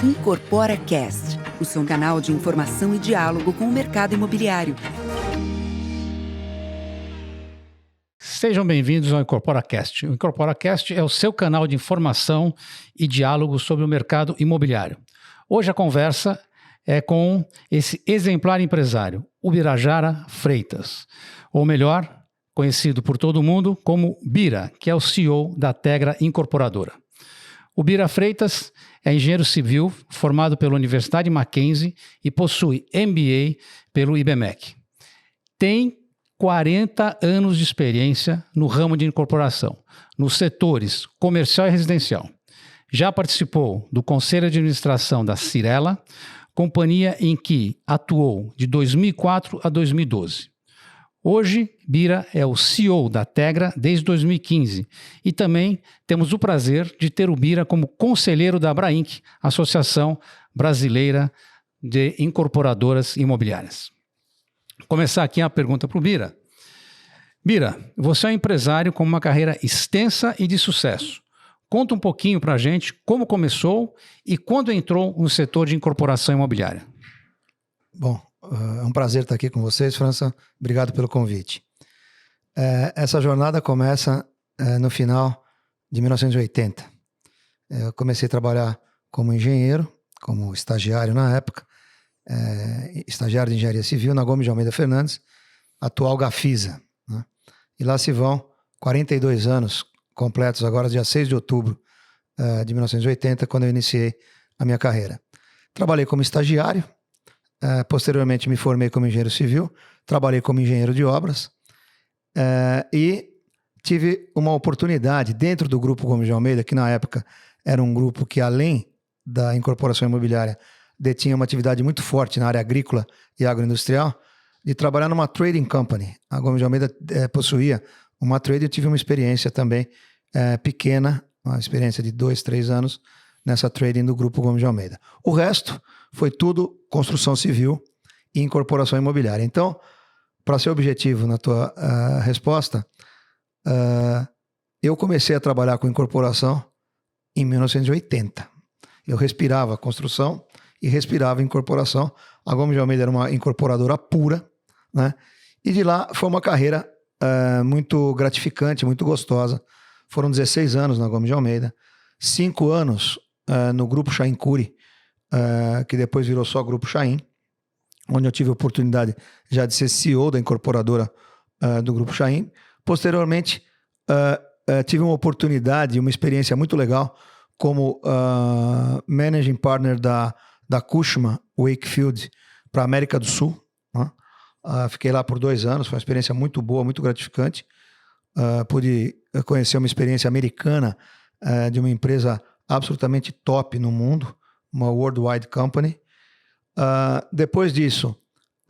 Incorpora Cast, o seu canal de informação e diálogo com o mercado imobiliário. Sejam bem-vindos ao Incorpora Cast. O Incorpora Cast é o seu canal de informação e diálogo sobre o mercado imobiliário. Hoje a conversa é com esse exemplar empresário, Ubirajara Freitas, ou melhor, conhecido por todo mundo como Bira, que é o CEO da Tegra Incorporadora. O Bira Freitas é engenheiro civil formado pela Universidade Mackenzie e possui MBA pelo IBMEC. Tem 40 anos de experiência no ramo de incorporação, nos setores comercial e residencial. Já participou do Conselho de Administração da Cirela, companhia em que atuou de 2004 a 2012. Hoje, Bira é o CEO da Tegra desde 2015 e também temos o prazer de ter o Bira como conselheiro da Abrainc, Associação Brasileira de Incorporadoras Imobiliárias. Vou começar aqui a pergunta para o Bira. Bira, você é um empresário com uma carreira extensa e de sucesso. Conta um pouquinho para a gente como começou e quando entrou no setor de incorporação imobiliária. Bom, é um prazer estar aqui com vocês, França. Obrigado pelo convite. Essa jornada começa no final de 1980. Eu comecei a trabalhar como engenheiro, como estagiário na época, estagiário de engenharia civil na Gomes de Almeida Fernandes, atual Gafisa, né? E lá se vão 42 anos completos, agora dia 6 de outubro de 1980, quando eu iniciei a minha carreira. Trabalhei como estagiário, posteriormente me formei como engenheiro civil, trabalhei como engenheiro de obras e tive uma oportunidade dentro do Grupo Gomes de Almeida, que na época era um grupo que, além da incorporação imobiliária, detinha uma atividade muito forte na área agrícola e agroindustrial, de trabalhar numa trading company. A Gomes de Almeida possuía uma trade e eu tive uma experiência também pequena, uma experiência de 2, 3 anos nessa trading do Grupo Gomes de Almeida. O resto foi tudo construção civil e incorporação imobiliária. Então, para ser objetivo na tua resposta, eu comecei a trabalhar com incorporação em 1980. Eu respirava construção e respirava incorporação. A Gomes de Almeida era uma incorporadora pura, né? E de lá foi uma carreira muito gratificante, muito gostosa. Foram 16 anos na Gomes de Almeida, 5 anos no Grupo Chain Curi, que depois virou só Grupo Chain, onde eu tive a oportunidade já de ser CEO da incorporadora do Grupo Chain. Posteriormente, tive uma oportunidade, uma experiência muito legal como Managing Partner da Cushman Wakefield para a América do Sul, né? Fiquei lá por 2 anos, foi uma experiência muito boa, muito gratificante. Pude conhecer uma experiência americana de uma empresa absolutamente top no mundo, uma worldwide company. Depois disso,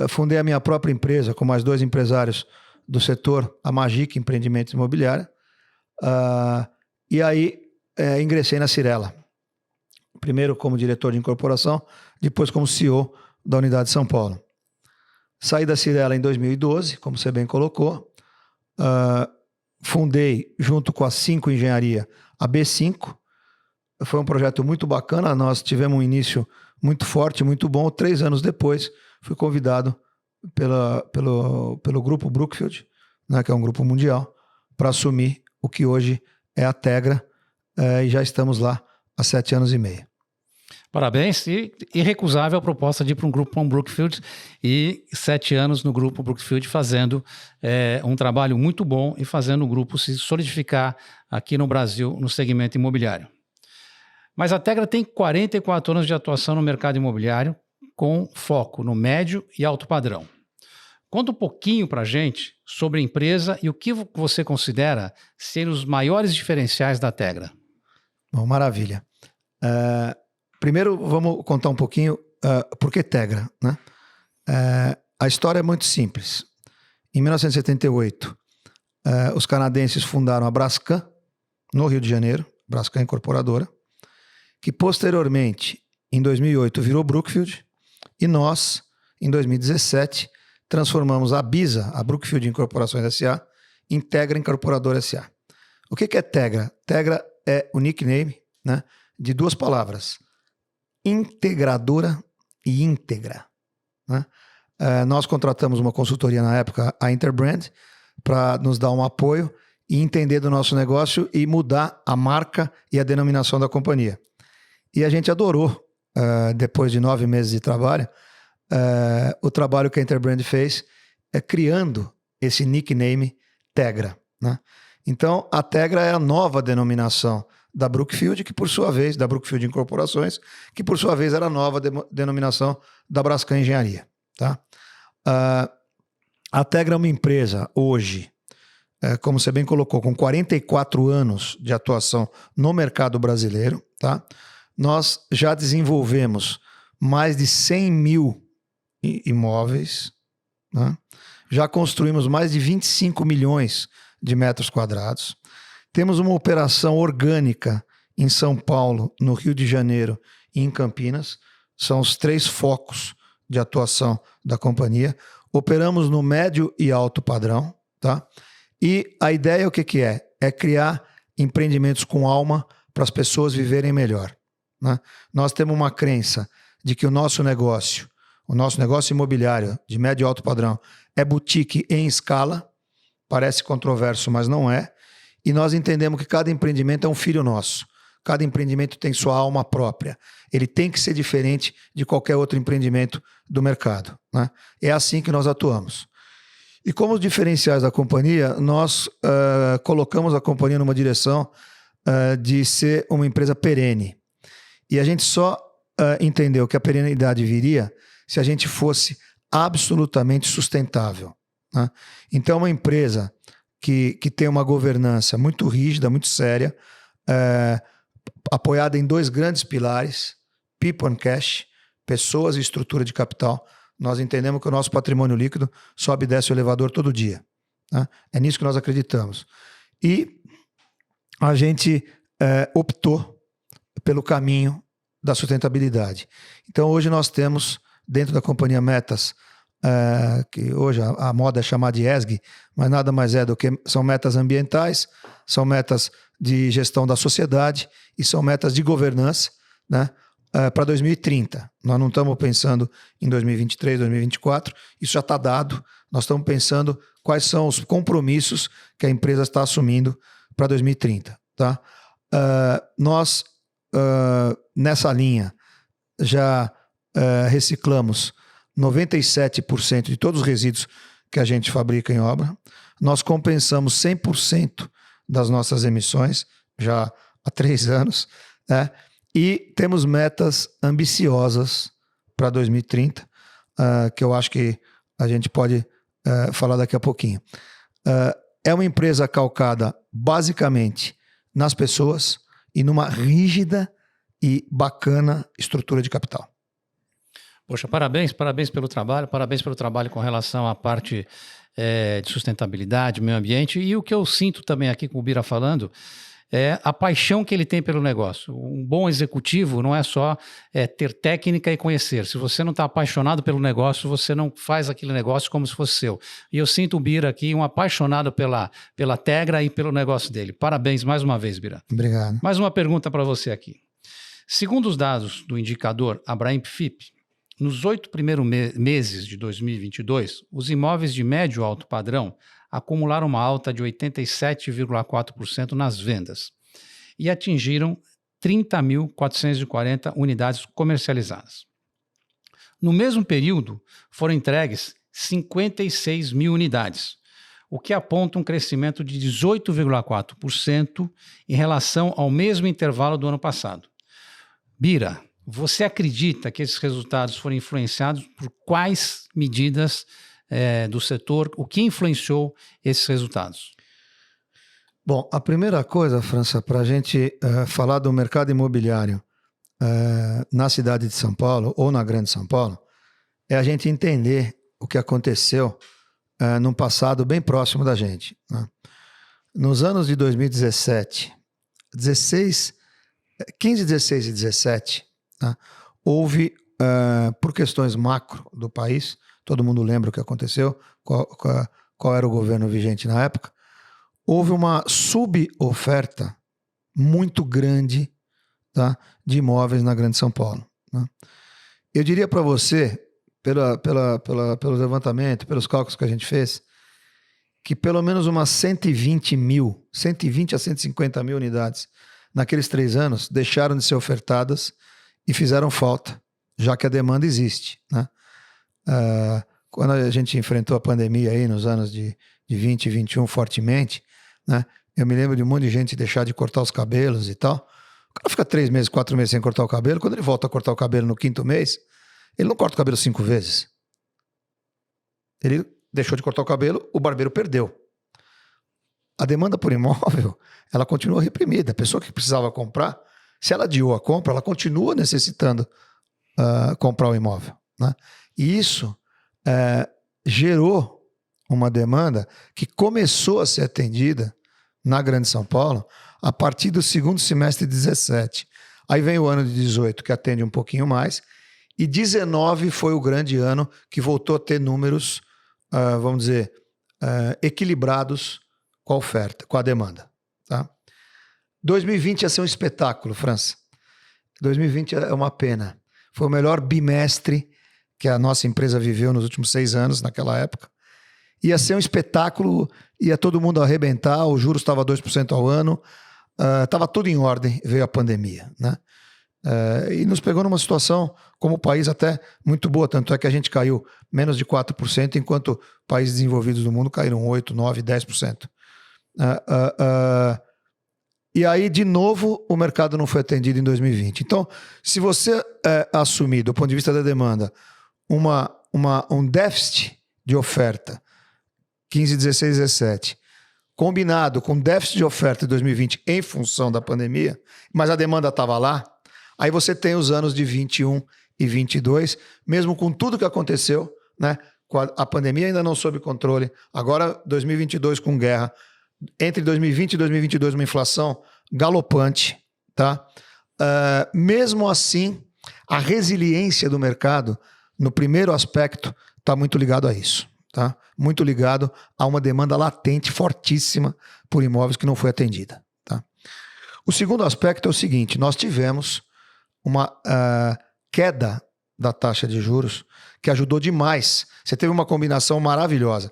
fundei a minha própria empresa com mais 2 empresários do setor, a Magic Empreendimentos Imobiliária. E aí ingressei na Cirela. Primeiro como diretor de incorporação, depois como CEO da Unidade de São Paulo. Saí da Cirela em 2012, como você bem colocou. Fundei, junto com a 5 Engenharia, a B5. Foi um projeto muito bacana, nós tivemos um início muito forte, muito bom. 3 anos depois, fui convidado pelo grupo Brookfield, né, que é um grupo mundial, para assumir o que hoje é a Tegra, e já estamos lá há 7 anos e meio. Parabéns, e irrecusável a proposta de ir para um grupo como Brookfield e 7 anos no grupo Brookfield fazendo um trabalho muito bom e fazendo o grupo se solidificar aqui no Brasil no segmento imobiliário. Mas a Tegra tem 44 anos de atuação no mercado imobiliário com foco no médio e alto padrão. Conta um pouquinho para a gente sobre a empresa e o que você considera ser os maiores diferenciais da Tegra. Bom, maravilha. Primeiro, vamos contar um pouquinho por que Tegra, né? A história é muito simples. Em 1978, os canadenses fundaram a Brascan, no Rio de Janeiro, Brascan Incorporadora, que posteriormente, em 2008, virou Brookfield, e nós, em 2017, transformamos a BISA, a Brookfield Incorporações S.A., em Tegra Incorporadora S.A. O que é Tegra? Tegra é o nickname, né, de 2 palavras. integradora e íntegra, né? Nós contratamos uma consultoria na época, a Interbrand, para nos dar um apoio e entender do nosso negócio e mudar a marca e a denominação da companhia. E a gente adorou, depois de 9 meses de trabalho, o trabalho que a Interbrand fez criando esse nickname Tegra, né? Então, a Tegra é a nova denominação da Brookfield, que por sua vez, da Brookfield Incorporações, que por sua vez era a nova denominação da Brascan Engenharia, tá? A Tegra é uma empresa hoje, como você bem colocou, com 44 anos de atuação no mercado brasileiro, tá? Nós já desenvolvemos mais de 100 mil imóveis, né? Já construímos mais de 25 milhões de metros quadrados. Temos uma operação orgânica em São Paulo, no Rio de Janeiro e em Campinas. São os 3 focos de atuação da companhia. Operamos no médio e alto padrão, tá? E a ideia o que é? É criar empreendimentos com alma para as pessoas viverem melhor, né? Nós temos uma crença de que o nosso negócio imobiliário de médio e alto padrão é boutique em escala. Parece controverso, mas não é. E nós entendemos que cada empreendimento é um filho nosso. Cada empreendimento tem sua alma própria. Ele tem que ser diferente de qualquer outro empreendimento do mercado, né? É assim que nós atuamos. E como os diferenciais da companhia, nós colocamos a companhia numa direção de ser uma empresa perene. E a gente só entendeu que a perenidade viria se a gente fosse absolutamente sustentável, né? Então, uma empresa que tem uma governança muito rígida, muito séria, apoiada em 2 grandes pilares, People and Cash, pessoas e estrutura de capital. Nós entendemos que o nosso patrimônio líquido sobe e desce o elevador todo dia, né? É nisso que nós acreditamos. E a gente optou pelo caminho da sustentabilidade. Então, hoje nós temos, dentro da companhia Metas, que hoje a moda é chamar de ESG, mas nada mais é do que são metas ambientais, são metas de gestão da sociedade e são metas de governança, né, para 2030. Nós não estamos pensando em 2023, 2024, isso já está dado. Nós estamos pensando quais são os compromissos que a empresa está assumindo para 2030. Tá? Nós, nessa linha, já reciclamos 97% de todos os resíduos que a gente fabrica em obra. Nós compensamos 100% das nossas emissões já há 3 anos, né? E temos metas ambiciosas para 2030, que eu acho que a gente pode falar daqui a pouquinho. É uma empresa calcada basicamente nas pessoas e numa rígida e bacana estrutura de capital. Poxa, parabéns pelo trabalho com relação à parte de sustentabilidade, meio ambiente, e o que eu sinto também aqui com o Bira falando é a paixão que ele tem pelo negócio. Um bom executivo não é só ter técnica e conhecer. Se você não está apaixonado pelo negócio, você não faz aquele negócio como se fosse seu. E eu sinto o Bira aqui um apaixonado pela Tegra e pelo negócio dele. Parabéns mais uma vez, Bira. Obrigado. Mais uma pergunta para você aqui. Segundo os dados do indicador Abrainc-FIP, nos 8 primeiros meses de 2022, os imóveis de médio alto padrão acumularam uma alta de 87,4% nas vendas e atingiram 30.440 unidades comercializadas. No mesmo período, foram entregues 56 mil unidades, o que aponta um crescimento de 18,4% em relação ao mesmo intervalo do ano passado. Bira, você acredita que esses resultados foram influenciados por quais medidas do setor? O que influenciou esses resultados? Bom, a primeira coisa, França, para a gente falar do mercado imobiliário na cidade de São Paulo ou na Grande São Paulo, é a gente entender o que aconteceu num passado bem próximo da gente, né? Nos anos de 2017, 15, 16 e 17, tá? Houve, por questões macro do país, todo mundo lembra o que aconteceu, qual era o governo vigente na época, houve uma suboferta muito grande, tá, de imóveis na Grande São Paulo, né? Eu diria para você, pelo levantamento, pelos cálculos que a gente fez, que pelo menos umas 120 a 150 mil unidades naqueles 3 anos deixaram de ser ofertadas e fizeram falta, já que a demanda existe, né? Quando a gente enfrentou a pandemia aí nos anos de 20 e 21 fortemente, né? Eu me lembro de um monte de gente deixar de cortar os cabelos e tal. O cara fica 3 meses, 4 meses sem cortar o cabelo. Quando ele volta a cortar o cabelo no 5º mês, ele não corta o cabelo 5 vezes. Ele deixou de cortar o cabelo, o barbeiro perdeu. A demanda por imóvel, ela continua reprimida. A pessoa que precisava comprar, se ela adiou a compra, ela continua necessitando comprar o imóvel, né? E isso gerou uma demanda que começou a ser atendida na Grande São Paulo a partir do 2º semestre de 17. Aí vem o ano de 18, que atende um pouquinho mais, e 19 foi o grande ano que voltou a ter números, vamos dizer, equilibrados com a oferta, com a demanda, tá? 2020 ia ser um espetáculo, França. 2020 é uma pena. Foi o melhor bimestre que a nossa empresa viveu nos últimos 6 anos, naquela época. Ia ser um espetáculo, ia todo mundo arrebentar, o juros estava 2% ao ano, estava tudo em ordem, veio a pandemia, né? E nos pegou numa situação, como país, até muito boa, tanto é que a gente caiu menos de 4%, enquanto países desenvolvidos do mundo caíram 8%, 9%, 10%. E aí, de novo, o mercado não foi atendido em 2020. Então, se você assumir, do ponto de vista da demanda, um déficit de oferta, 15, 16, 17, combinado com déficit de oferta de 2020 em função da pandemia, mas a demanda estava lá, aí você tem os anos de 21 e 22, mesmo com tudo que aconteceu, né? A pandemia ainda não sob controle, agora 2022 com guerra, entre 2020 e 2022 uma inflação galopante, tá? Mesmo assim, a resiliência do mercado, no primeiro aspecto, está muito ligado a isso, tá? Muito ligado a uma demanda latente fortíssima por imóveis que não foi atendida, tá? O segundo aspecto é o seguinte: nós tivemos uma queda da taxa de juros que ajudou demais. Você teve uma combinação maravilhosa.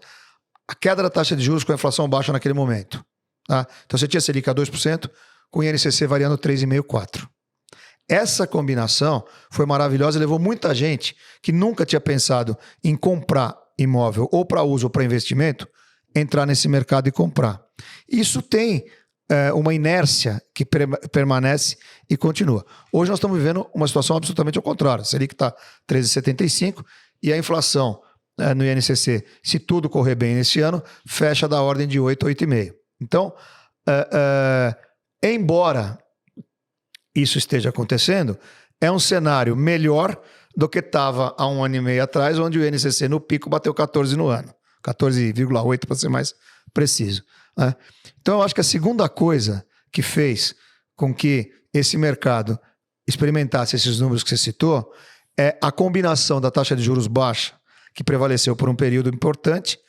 A queda da taxa de juros com a inflação baixa naquele momento, tá? Então você tinha Selic a 2%, com o INCC variando 3,5%, 4%. Essa combinação foi maravilhosa e levou muita gente que nunca tinha pensado em comprar imóvel ou para uso ou para investimento, entrar nesse mercado e comprar. Isso tem uma inércia que permanece e continua. Hoje nós estamos vivendo uma situação absolutamente ao contrário. A Selic está 13,75% e a inflação no INCC, se tudo correr bem nesse ano, fecha da ordem de 8, 8,5%. Então, embora isso esteja acontecendo, é um cenário melhor do que estava há 1 ano e meio atrás, onde o INCC no pico bateu 14 no ano. 14,8 para ser mais preciso, né? Então, eu acho que a segunda coisa que fez com que esse mercado experimentasse esses números que você citou é a combinação da taxa de juros baixa, que prevaleceu por um período importante,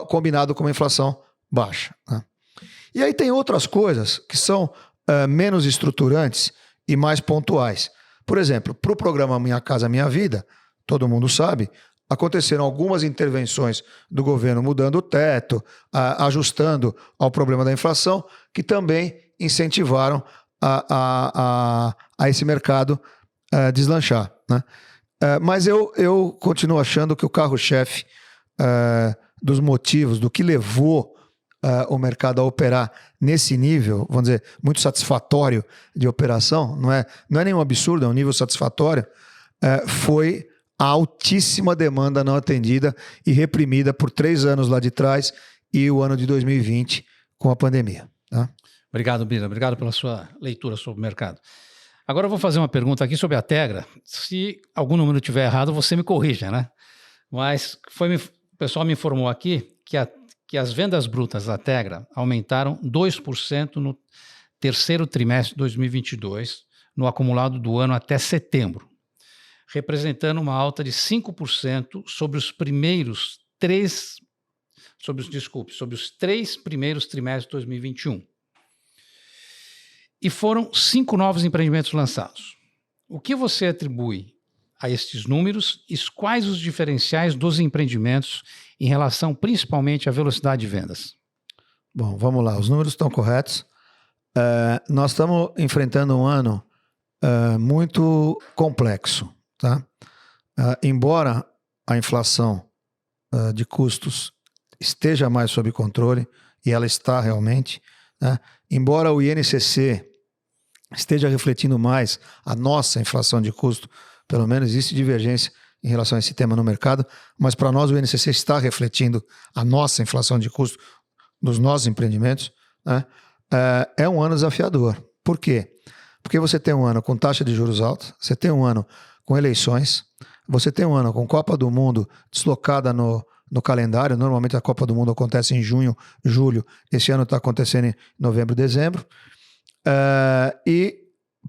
combinado com uma inflação baixa, né? E aí tem outras coisas que são menos estruturantes e mais pontuais. Por exemplo, para o programa Minha Casa Minha Vida, todo mundo sabe, aconteceram algumas intervenções do governo mudando o teto, ajustando ao problema da inflação, que também incentivaram a esse mercado deslanchar, né? Mas eu continuo achando que o carro-chefe dos motivos, do que levou o mercado a operar nesse nível, vamos dizer, muito satisfatório de operação, não é nenhum absurdo, é um nível satisfatório, foi a altíssima demanda não atendida e reprimida por 3 anos lá de trás e o ano de 2020 com a pandemia, tá? Obrigado, Bira. Obrigado pela sua leitura sobre o mercado. Agora eu vou fazer uma pergunta aqui sobre a Tegra. Se algum número estiver errado, você me corrija, né? Mas o pessoal me informou aqui que as vendas brutas da Tegra aumentaram 2% no terceiro trimestre de 2022, no acumulado do ano até setembro, representando uma alta de 5% sobre os 3 primeiros trimestres de 2021. E foram 5 novos empreendimentos lançados. O que você atribui a estes números e quais os diferenciais dos empreendimentos em relação principalmente à velocidade de vendas? Bom, vamos lá. Os números estão corretos. Nós estamos enfrentando um ano muito complexo, tá? Embora a inflação de custos esteja mais sob controle, e ela está realmente, né? Embora o INCC esteja refletindo mais a nossa inflação de custo, pelo menos existe divergência em relação a esse tema no mercado, mas para nós o INCC está refletindo a nossa inflação de custo dos nossos empreendimentos, né? É um ano desafiador. Por quê? Porque você tem um ano com taxa de juros alta, você tem um ano com eleições, você tem um ano com Copa do Mundo deslocada no calendário. Normalmente a Copa do Mundo acontece em junho, julho. Esse ano está acontecendo em novembro, dezembro. E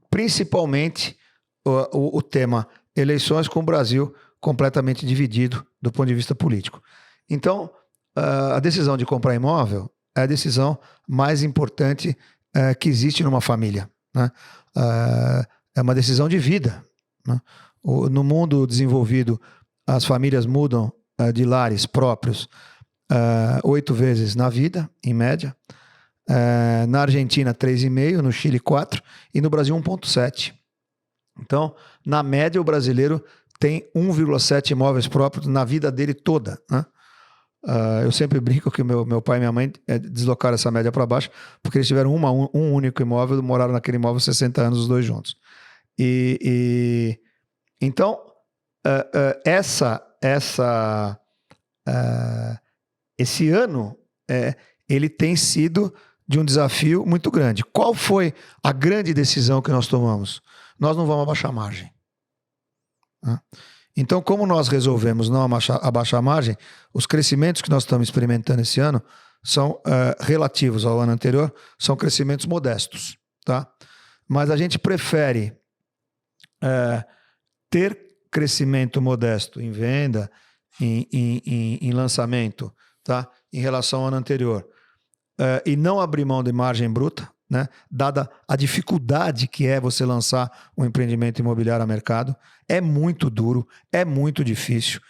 principalmente o tema eleições, com o Brasil completamente dividido do ponto de vista político. Então, a decisão de comprar imóvel é a decisão mais importante que existe numa família, né? É uma decisão de vida, né? No mundo desenvolvido, as famílias mudam de lares próprios 8 vezes na vida, em média. Na Argentina, 3,5, no Chile, 4 e no Brasil, 1,7. Então, na média, o brasileiro tem 1,7 imóveis próprios na vida dele toda, né? Eu sempre brinco que meu pai e minha mãe deslocaram essa média para baixo porque eles tiveram um único imóvel, moraram naquele imóvel 60 anos os dois juntos. Então, esse ano ele tem sido de um desafio muito grande. Qual foi a grande decisão que nós tomamos? Nós não vamos abaixar a margem, né? Então, como nós resolvemos não abaixar a margem, os crescimentos que nós estamos experimentando esse ano são relativos ao ano anterior, são crescimentos modestos, tá? Mas a gente prefere ter crescimento modesto em venda, em lançamento, tá? Em relação ao ano anterior, e não abrir mão de margem bruta, né? Dada a dificuldade que é você lançar um empreendimento imobiliário a mercado. É muito duro, é muito difícil.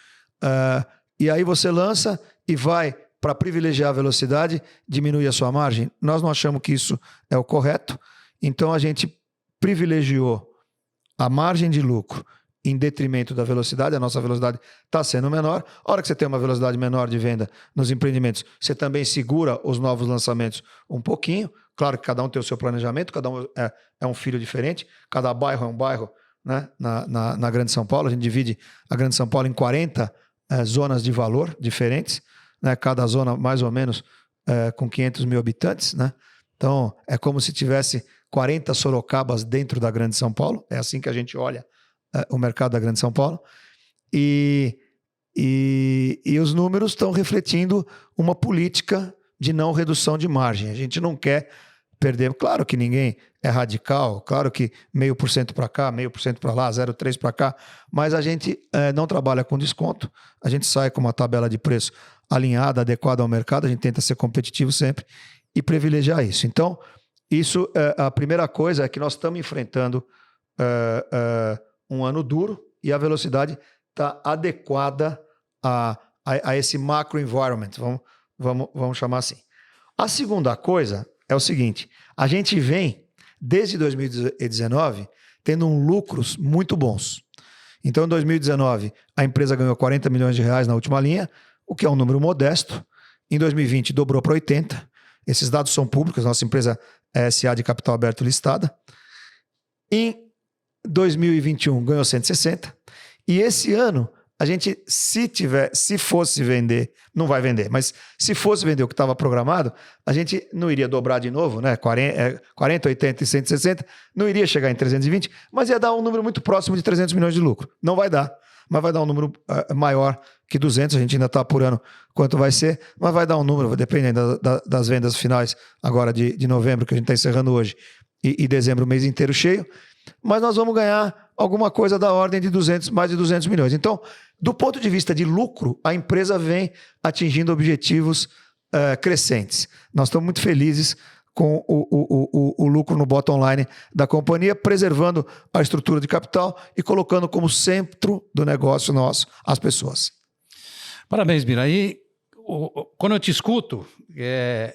E aí você lança e vai para privilegiar a velocidade, diminuir a sua margem. Nós não achamos que isso é o correto, então a gente privilegiou a margem de lucro em detrimento da velocidade. A nossa velocidade está sendo menor. A hora que você tem uma velocidade menor de venda nos empreendimentos, você também segura os novos lançamentos um pouquinho. Claro que cada um tem o seu planejamento, cada um é um filho diferente, cada bairro é um bairro, né? Na Grande São Paulo, a gente divide a Grande São Paulo em 40 zonas de valor diferentes, né? Cada zona mais ou menos com 500 mil habitantes, né? Então, é como se tivesse 40 Sorocabas dentro da Grande São Paulo. É assim que a gente olha o mercado da Grande São Paulo. E os números estão refletindo uma política de não redução de margem. A gente não quer perder. Claro que ninguém é radical, claro que 0,5% para cá, 0,5% para lá, 0,3% para cá, mas a gente não trabalha com desconto, a gente sai com uma tabela de preço alinhada, adequada ao mercado, a gente tenta ser competitivo sempre e privilegiar isso. Então, isso, a primeira coisa é que nós estamos enfrentando um ano duro e a velocidade está adequada a esse macro environment, vamos chamar assim. A segunda coisa é o seguinte: a gente vem, desde 2019, tendo lucros muito bons. Então, em 2019, a empresa ganhou 40 milhões de reais na última linha, o que é um número modesto. Em 2020, dobrou para 80. Esses dados são públicos, nossa empresa é SA de capital aberto listada. Em 2021, ganhou 160. E esse ano, a gente, se fosse vender, não vai vender, mas se fosse vender o que estava programado, a gente não iria dobrar de novo, né? 40, 80 e 160, não iria chegar em 320, mas ia dar um número muito próximo de 300 milhões de lucro. Não vai dar, mas vai dar um número maior que 200, a gente ainda está apurando quanto vai ser, mas vai dar um número, dependendo das vendas finais agora de novembro, que a gente está encerrando hoje, e dezembro, o mês inteiro cheio, mas nós vamos ganhar alguma coisa da ordem de mais de 200 milhões. Então, do ponto de vista de lucro, a empresa vem atingindo objetivos crescentes. Nós estamos muito felizes com o lucro no bottom line da companhia, preservando a estrutura de capital e colocando como centro do negócio nosso as pessoas. Parabéns, Bira. E quando eu te escuto,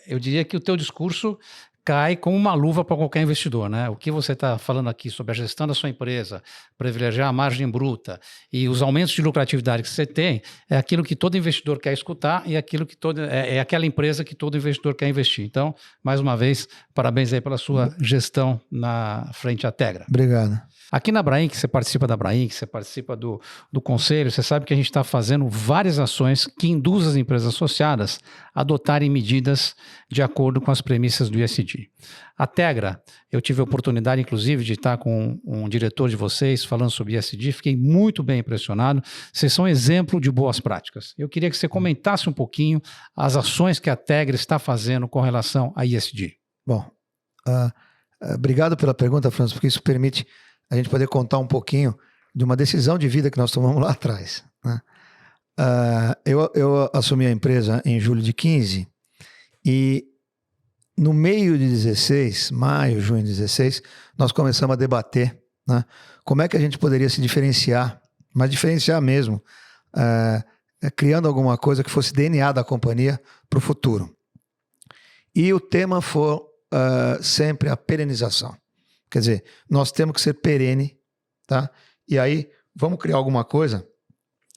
eu diria que o teu discurso cai como uma luva para qualquer investidor, né? O que você está falando aqui sobre a gestão da sua empresa, privilegiar a margem bruta e os aumentos de lucratividade que você tem, é aquilo que todo investidor quer escutar e aquilo que é aquela empresa que todo investidor quer investir. Então, mais uma vez, parabéns aí pela sua gestão na frente à Tegra. Obrigado. Aqui na Brain, que você participa da Brain, que você participa do conselho, você sabe que a gente está fazendo várias ações que induzem as empresas associadas a adotarem medidas de acordo com as premissas do ESG. A Tegra, eu tive a oportunidade, inclusive, de estar com um diretor de vocês falando sobre ESG, fiquei muito bem impressionado. Vocês são exemplo de boas práticas. Eu queria que você comentasse um pouquinho as ações que a Tegra está fazendo com relação a ESG. Bom, obrigado pela pergunta, Francis, porque isso permite a gente poder contar um pouquinho de uma decisão de vida que nós tomamos lá atrás, né? Eu assumi a empresa em julho de 15 e no meio de 16, maio, junho de 16, nós começamos a debater, né, como é que a gente poderia se diferenciar, mas diferenciar mesmo, criando alguma coisa que fosse DNA da companhia para o futuro. E o tema foi sempre a perenização. Quer dizer, nós temos que ser perene, tá? E aí, vamos criar alguma coisa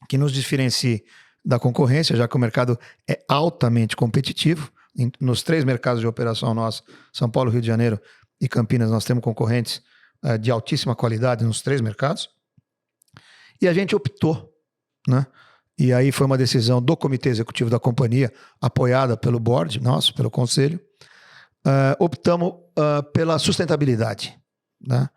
que nos diferencie da concorrência, já que o mercado é altamente competitivo. Nos 3 mercados de operação nossos, São Paulo, Rio de Janeiro e Campinas, nós temos concorrentes de altíssima qualidade nos 3 mercados. E a gente optou, né? E aí foi uma decisão do comitê executivo da companhia, apoiada pelo board nosso, pelo conselho. Optamos pela sustentabilidade, né?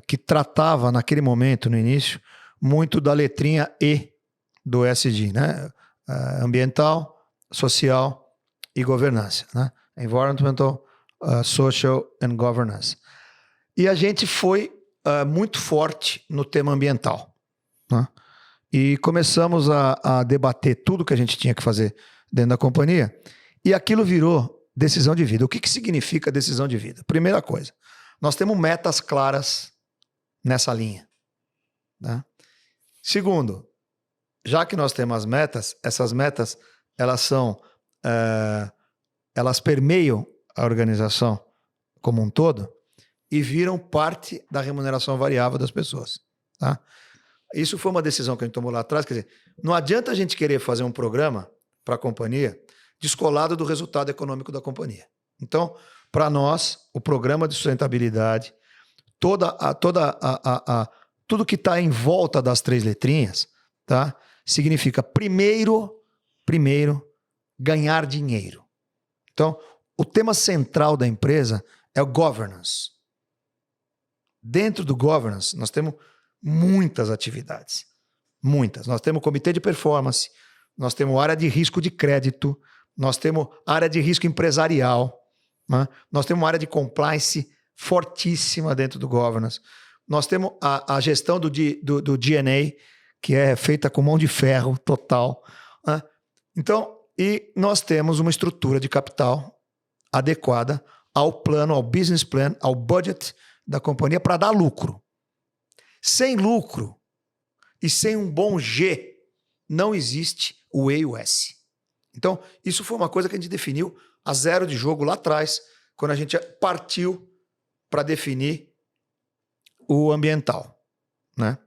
Que tratava naquele momento, no início, muito da letrinha E do ESG, né? Ambiental, social e governança, né? Environmental, social and governance. E a gente foi muito forte no tema ambiental, né? E começamos a debater tudo que a gente tinha que fazer dentro da companhia e aquilo virou decisão de vida. O que significa decisão de vida? Primeira coisa, nós temos metas claras nessa linha, né? Segundo, já que nós temos as metas, essas metas elas permeiam a organização como um todo e viram parte da remuneração variável das pessoas, tá? Isso foi uma decisão que a gente tomou lá atrás. Quer dizer, não adianta a gente querer fazer um programa para a companhia descolado do resultado econômico da companhia. Então, para nós, o programa de sustentabilidade, tudo que está em volta das 3 letrinhas, tá, significa primeiro ganhar dinheiro. Então, o tema central da empresa é o governance. Dentro do governance, nós temos muitas atividades. Muitas. Nós temos comitê de performance, nós temos área de risco de crédito, nós temos área de risco empresarial, né? Nós temos uma área de compliance fortíssima dentro do governance. Nós temos a gestão do G&A, que é feita com mão de ferro total, né? Então, e nós temos uma estrutura de capital adequada ao plano, ao business plan, ao budget da companhia para dar lucro. Sem lucro e sem um bom G, não existe o E e o S. Então, isso foi uma coisa que a gente definiu a zero de jogo lá atrás, quando a gente partiu para definir o ambiental, né?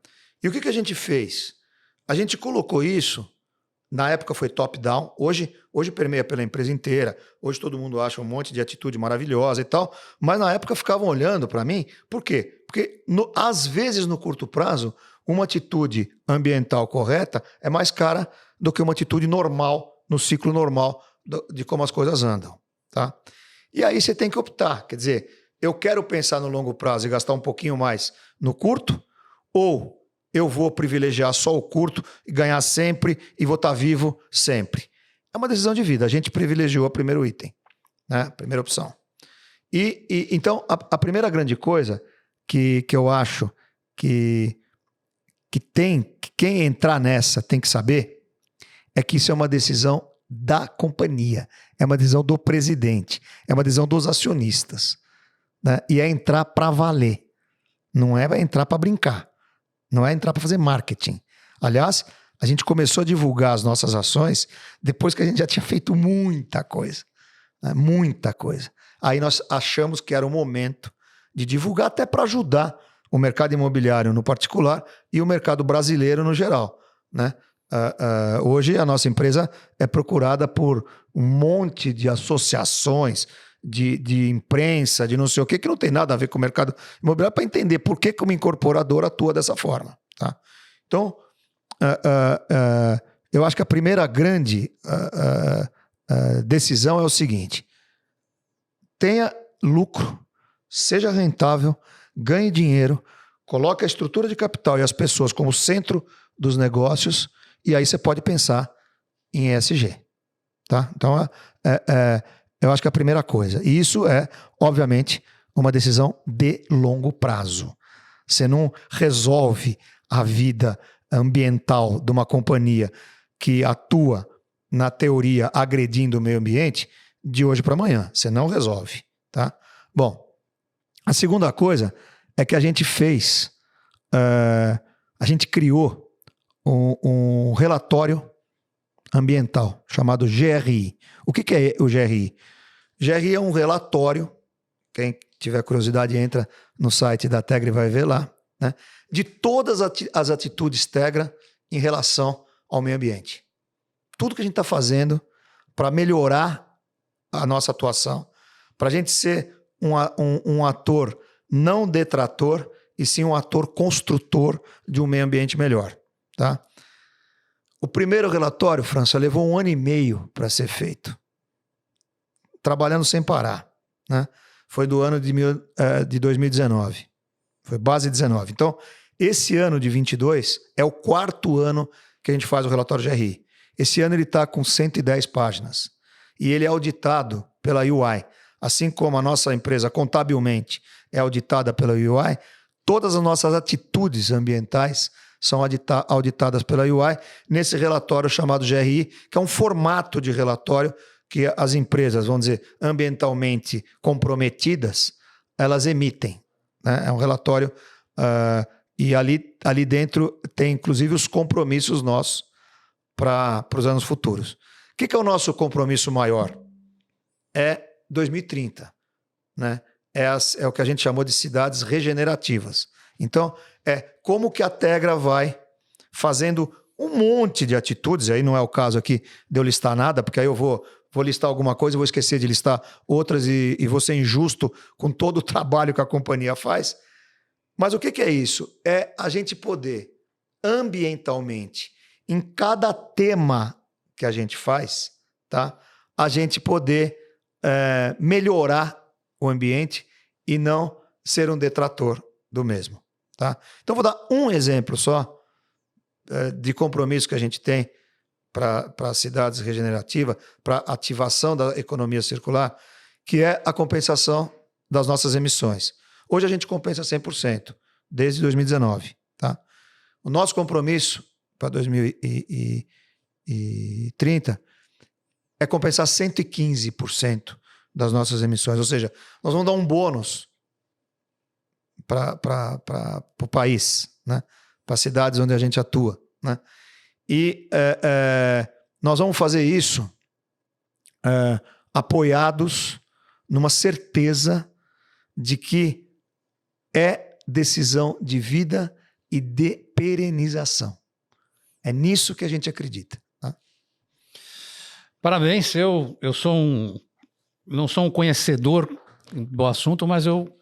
E o que a gente fez? A gente colocou isso, na época foi top-down, hoje permeia pela empresa inteira, hoje todo mundo acha um monte de atitude maravilhosa e tal, mas na época ficavam olhando para mim, por quê? Porque às vezes no curto prazo, uma atitude ambiental correta é mais cara do que uma atitude normal, no ciclo normal de como as coisas andam, tá? E aí você tem que optar, quer dizer, eu quero pensar no longo prazo e gastar um pouquinho mais no curto, ou eu vou privilegiar só o curto e ganhar sempre e vou estar vivo sempre. É uma decisão de vida. A gente privilegiou o primeiro item, né? A primeira opção. Então, a primeira grande coisa que eu acho que quem entrar nessa tem que saber é que isso é uma decisão da companhia. é uma decisão do presidente, é uma decisão dos acionistas, né? E é entrar para valer, não é entrar para brincar, não é entrar para fazer marketing. Aliás, a gente começou a divulgar as nossas ações depois que a gente já tinha feito muita coisa, né? Muita coisa. Aí nós achamos que era o momento de divulgar até para ajudar o mercado imobiliário no particular e o mercado brasileiro no geral, né? Hoje a nossa empresa é procurada por um monte de associações, de imprensa, de não sei o que não tem nada a ver com o mercado imobiliário, para entender por que uma incorporadora atua dessa forma. Tá? Então, eu acho que a primeira grande decisão é o seguinte: tenha lucro, seja rentável, ganhe dinheiro, coloque a estrutura de capital e as pessoas como centro dos negócios, e aí você pode pensar em ESG. Tá? Então, eu acho que é a primeira coisa. E isso é, obviamente, uma decisão de longo prazo. Você não resolve a vida ambiental de uma companhia que atua, na teoria, agredindo o meio ambiente de hoje para amanhã. Você não resolve. Tá? Bom, a segunda coisa é que a gente fez, a gente criou um relatório ambiental chamado GRI. O que é o GRI? GRI é um relatório, quem tiver curiosidade entra no site da Tegra e vai ver lá, né, de todas as atitudes Tegra em relação ao meio ambiente. Tudo que a gente está fazendo para melhorar a nossa atuação, para a gente ser um ator não detrator, e sim um ator construtor de um meio ambiente melhor. Tá? O primeiro relatório, França, levou 1 ano e meio para ser feito, trabalhando sem parar, né? Foi do ano de 2019, foi base 19. Então, esse ano de 22 é o 4º ano que a gente faz o relatório GRI. Esse ano ele está com 110 páginas e ele é auditado pela UI. Assim como a nossa empresa contabilmente é auditada pela UI, todas as nossas atitudes ambientais são auditadas pela UI nesse relatório chamado GRI, que é um formato de relatório que as empresas, vamos dizer, ambientalmente comprometidas, elas emitem. Né? É um relatório e ali dentro tem inclusive os compromissos nossos para os anos futuros. O que é o nosso compromisso maior? É 2030. Né? É o que a gente chamou de cidades regenerativas. Então, como que a Tegra vai fazendo um monte de atitudes, aí não é o caso aqui de eu listar nada, porque aí eu vou listar alguma coisa e vou esquecer de listar outras e vou ser injusto com todo o trabalho que a companhia faz. Mas o que é isso? É a gente poder, ambientalmente, em cada tema que a gente faz, tá? A gente poder melhorar o ambiente e não ser um detrator do mesmo. Tá? Então, vou dar um exemplo só de compromisso que a gente tem para cidades regenerativas, para ativação da economia circular, que é a compensação das nossas emissões. Hoje a gente compensa 100%, desde 2019. Tá? O nosso compromisso para 2030 é compensar 115% das nossas emissões, ou seja, nós vamos dar um bônus para o país, né? Para as cidades onde a gente atua. Né? E nós vamos fazer isso apoiados numa certeza de que é decisão de vida e de perenização. É nisso que a gente acredita. Tá? Parabéns, eu não sou um conhecedor do assunto, mas eu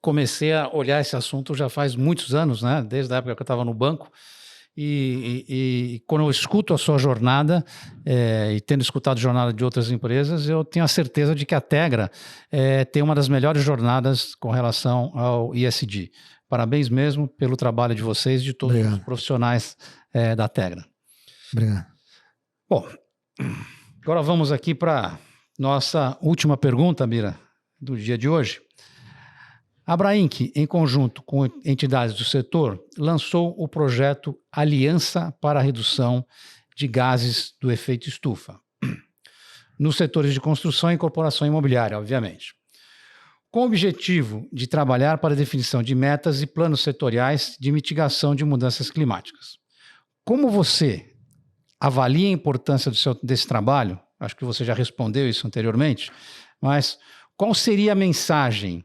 comecei a olhar esse assunto já faz muitos anos, né? Desde a época que eu estava no banco. E quando eu escuto a sua jornada, e tendo escutado a jornada de outras empresas, eu tenho a certeza de que a Tegra tem uma das melhores jornadas com relação ao ESG. Parabéns mesmo pelo trabalho de vocês e de todos os profissionais da Tegra. Obrigado. Bom, agora vamos aqui para nossa última pergunta, Mira, do dia de hoje. A Abrainc, em conjunto com entidades do setor, lançou o projeto Aliança para a Redução de Gases do Efeito Estufa. nos setores de construção e incorporação imobiliária, obviamente. Com o objetivo de trabalhar para a definição de metas e planos setoriais de mitigação de mudanças climáticas. Como você avalia a importância desse trabalho? Acho que você já respondeu isso anteriormente, mas qual seria a mensagem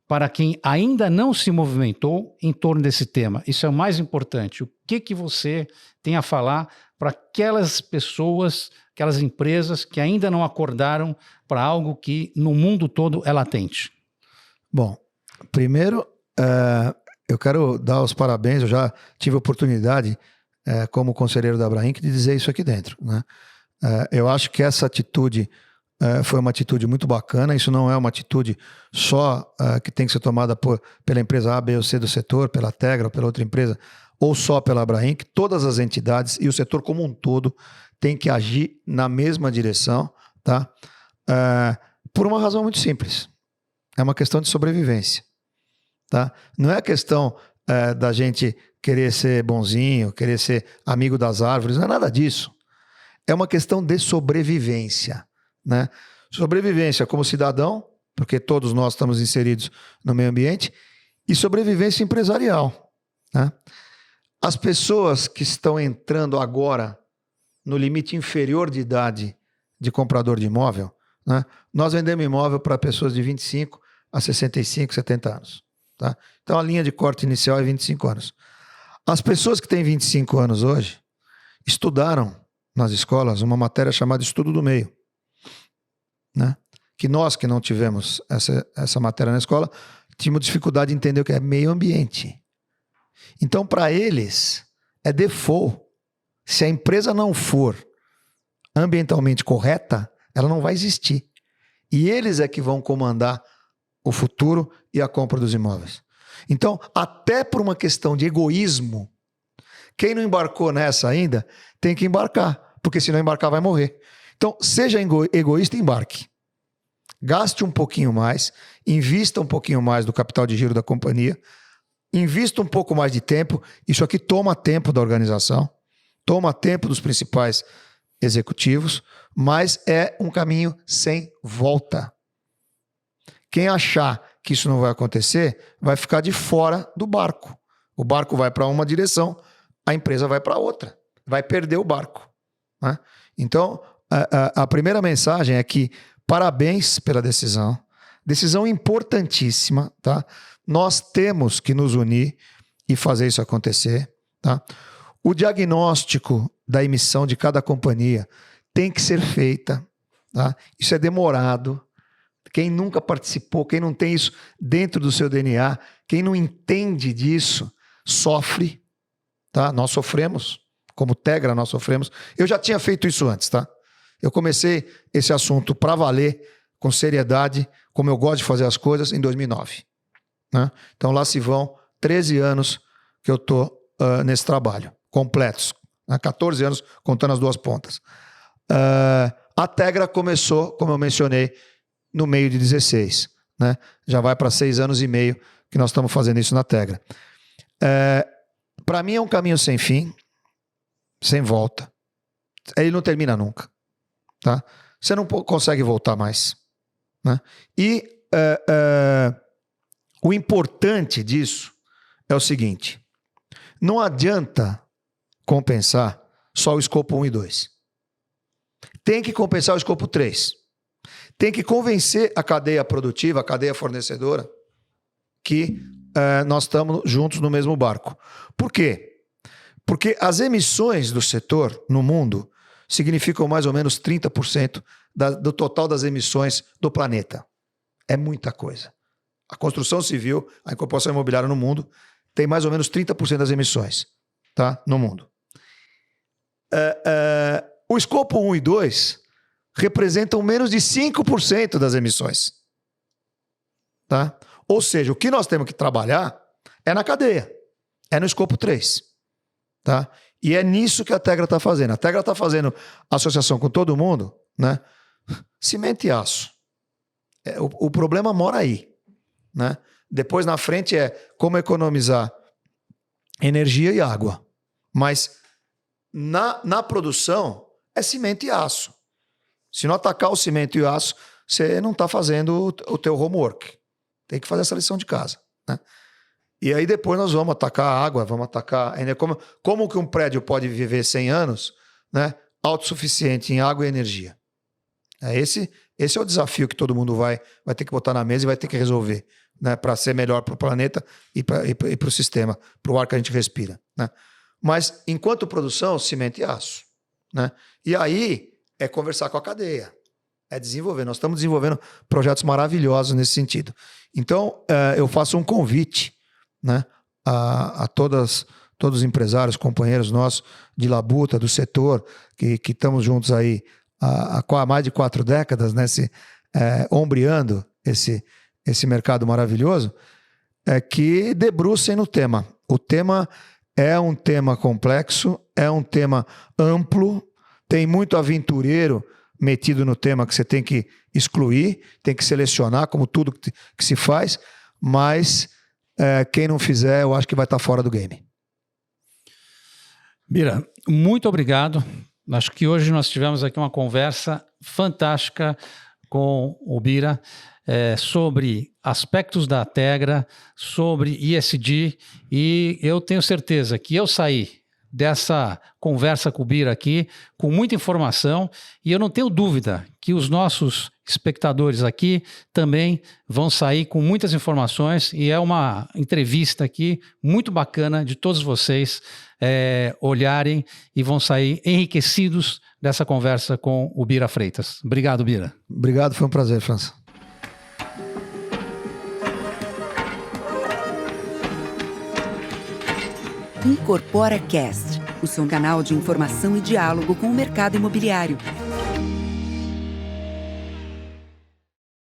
para quem ainda não se movimentou em torno desse tema? Isso é o mais importante. O que você tem a falar para aquelas pessoas, aquelas empresas que ainda não acordaram para algo que no mundo todo é latente? Bom, primeiro, eu quero dar os parabéns. Eu já tive a oportunidade, como conselheiro da Abrainc, de dizer isso aqui dentro, né? Eu acho que essa atitude foi uma atitude muito bacana. Isso não é uma atitude só que tem que ser tomada pela empresa A, B ou C do setor, pela Tegra ou pela outra empresa, ou só pela Abrainc. Todas as entidades e o setor como um todo tem que agir na mesma direção, tá? Por uma razão muito simples. É uma questão de sobrevivência, tá? Não é a questão da gente querer ser bonzinho, querer ser amigo das árvores, não é nada disso. É uma questão de sobrevivência, né? Sobrevivência como cidadão, porque todos nós estamos inseridos no meio ambiente, e sobrevivência empresarial, né? As pessoas que estão entrando agora no limite inferior de idade de comprador de imóvel, né? Nós vendemos imóvel para pessoas de 25 a 65, 70 anos, tá? Então a linha de corte inicial é 25 anos. As pessoas que têm 25 anos hoje estudaram nas escolas uma matéria chamada Estudo do Meio, né? Que nós que não tivemos essa matéria na escola tínhamos dificuldade de entender o que é meio ambiente. Então, para eles, é default. Se a empresa não for ambientalmente correta, ela não vai existir. E eles é que vão comandar o futuro e a compra dos imóveis. Então, até por uma questão de egoísmo, quem não embarcou nessa ainda tem que embarcar, porque se não embarcar vai morrer. Então, seja egoísta e embarque. Gaste um pouquinho mais, invista um pouquinho mais do capital de giro da companhia, invista um pouco mais de tempo. Isso aqui toma tempo da organização, toma tempo dos principais executivos, mas é um caminho sem volta. Quem achar que isso não vai acontecer, vai ficar de fora do barco. O barco vai para uma direção, a empresa vai para outra. Vai perder o barco, né? Então, a primeira mensagem é que parabéns pela decisão. Decisão importantíssima, tá? Nós temos que nos unir e fazer isso acontecer, tá? O diagnóstico da emissão de cada companhia tem que ser feita, tá? Isso é demorado. Quem nunca participou, quem não tem isso dentro do seu DNA, quem não entende disso, sofre, tá? Nós sofremos, como Tegra nós sofremos. Eu já tinha feito isso antes, tá? Eu comecei esse assunto para valer, com seriedade, como eu gosto de fazer as coisas, em 2009. Né? Então lá se vão 13 anos que eu estou nesse trabalho, completos. Né? 14 anos contando as duas pontas. A Tegra começou, como eu mencionei, no meio de 16. Né? Já vai para 6 anos e meio que nós estamos fazendo isso na Tegra. Para mim é um caminho sem fim, sem volta. Ele não termina nunca. Tá? Você não consegue voltar mais. Né? E o importante disso é o seguinte: não adianta compensar só o escopo 1 e 2. Tem que compensar o escopo 3. Tem que convencer a cadeia produtiva, a cadeia fornecedora, que nós estamos juntos no mesmo barco. Por quê? Porque as emissões do setor no mundo significam mais ou menos 30% do total das emissões do planeta. É muita coisa. A construção civil, a incorporação imobiliária no mundo, tem mais ou menos 30% das emissões, tá? No mundo. O escopo 1 e 2 representam menos de 5% das emissões. Tá? Ou seja, o que nós temos que trabalhar é na cadeia, é no escopo 3. Tá? E é nisso que a Tegra está fazendo. A Tegra está fazendo associação com todo mundo, né? Cimento e aço. O problema mora aí. Né? Depois na frente é como economizar energia e água. Mas na produção é cimento e aço. Se não atacar o cimento e o aço, você não está fazendo o teu homework. Tem que fazer essa lição de casa, né? E aí depois nós vamos atacar a água, vamos atacar... Como que um prédio pode viver 100 anos, né, autossuficiente em água e energia? Esse é o desafio que todo mundo vai ter que botar na mesa e vai ter que resolver, né, para ser melhor para o planeta e para o sistema, para o ar que a gente respira, né? Mas enquanto produção, cimento e aço, né? E aí é conversar com a cadeia, é desenvolver. Nós estamos desenvolvendo projetos maravilhosos nesse sentido. Então, eu faço um convite, né, a todos os empresários, companheiros nossos de labuta, do setor, que estamos juntos aí há mais de 4 décadas, né, ombreando esse mercado maravilhoso, que debrucem no tema. O tema é um tema complexo, é um tema amplo, tem muito aventureiro metido no tema que você tem que excluir, tem que selecionar, como tudo que se faz, mas quem não fizer, eu acho que vai estar fora do game. Bira, muito obrigado. Acho que hoje nós tivemos aqui uma conversa fantástica com o Bira sobre aspectos da Tegra, sobre ESG, e eu tenho certeza que eu saí dessa conversa com o Bira aqui com muita informação, e eu não tenho dúvida que os nossos espectadores aqui também vão sair com muitas informações, e é uma entrevista aqui muito bacana de todos vocês olharem e vão sair enriquecidos dessa conversa com o Bira Freitas. Obrigado, Bira. Obrigado, foi um prazer, França. Incorpora Cast, o seu canal de informação e diálogo com o mercado imobiliário.